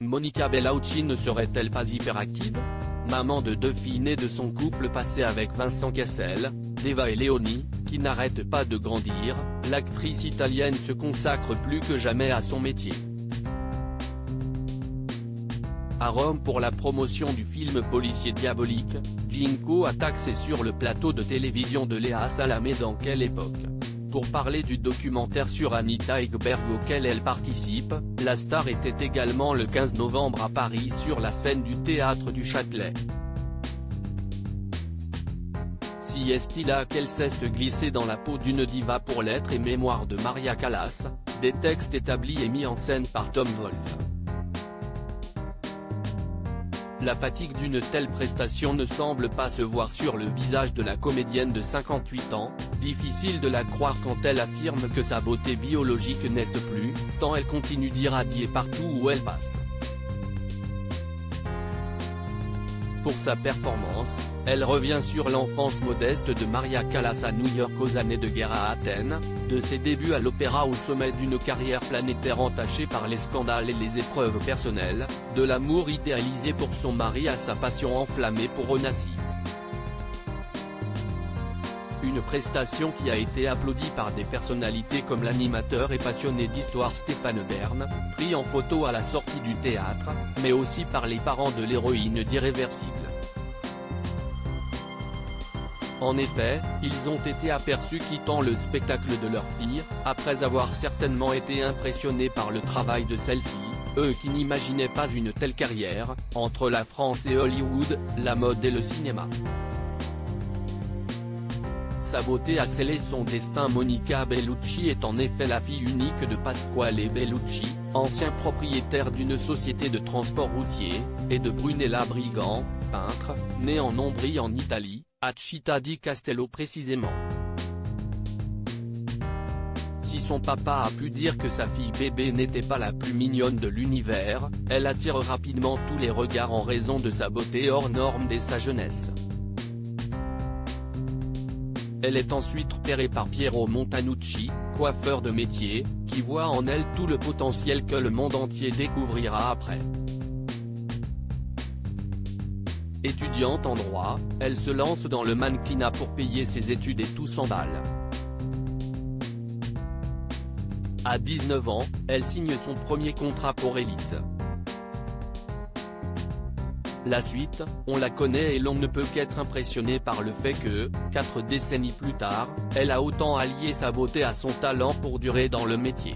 Monica Bellucci ne serait-elle pas hyperactive? Maman de 2 filles nées de son couple passé avec Vincent Cassel, Deva et Léonie, qui n'arrête pas de grandir, l'actrice italienne se consacre plus que jamais à son métier. À Rome pour la promotion du film policier Diabolique, Ginko a taxé sur le plateau de télévision de Léa Salamé Dans quelle époque? Pour parler du documentaire sur Anita Ekberg auquel elle participe, la star était également le 15 novembre à Paris sur la scène du Théâtre du Châtelet. Si est-il là qu'elle s'est glissée dans la peau d'une diva pour Lettres et Mémoires de Maria Callas, des textes établis et mis en scène par Tom Wolfe. La fatigue d'une telle prestation ne semble pas se voir sur le visage de la comédienne de 58 ans, difficile de la croire quand elle affirme que sa beauté biologique n'est plus, tant elle continue d'irradier partout où elle passe. Pour sa performance, elle revient sur l'enfance modeste de Maria Callas à New York aux années de guerre à Athènes, de ses débuts à l'opéra au sommet d'une carrière planétaire entachée par les scandales et les épreuves personnelles, de l'amour idéalisé pour son mari à sa passion enflammée pour Onassis. Une prestation qui a été applaudie par des personnalités comme l'animateur et passionné d'histoire Stéphane Bern, pris en photo à la sortie du théâtre, mais aussi par les parents de l'héroïne d'Irréversible. En effet, ils ont été aperçus quittant le spectacle de leur fille, après avoir certainement été impressionnés par le travail de celle-ci, eux qui n'imaginaient pas une telle carrière, entre la France et Hollywood, la mode et le cinéma. Sa beauté a scellé son destin. Monica Bellucci est en effet la fille unique de Pasquale Bellucci, ancien propriétaire d'une société de transport routier, et de Brunella Brigant, peintre, née en Ombrie en Italie, à Città di Castello précisément. Si son papa a pu dire que sa fille bébé n'était pas la plus mignonne de l'univers, elle attire rapidement tous les regards en raison de sa beauté hors norme dès sa jeunesse. Elle est ensuite repérée par Piero Montanucci, coiffeur de métier, qui voit en elle tout le potentiel que le monde entier découvrira après. Étudiante en droit, elle se lance dans le mannequinat pour payer ses études et tout s'emballe. À 19 ans, elle signe son premier contrat pour Elite. La suite, on la connaît et l'on ne peut qu'être impressionné par le fait que, 4 décennies plus tard, elle a autant allié sa beauté à son talent pour durer dans le métier.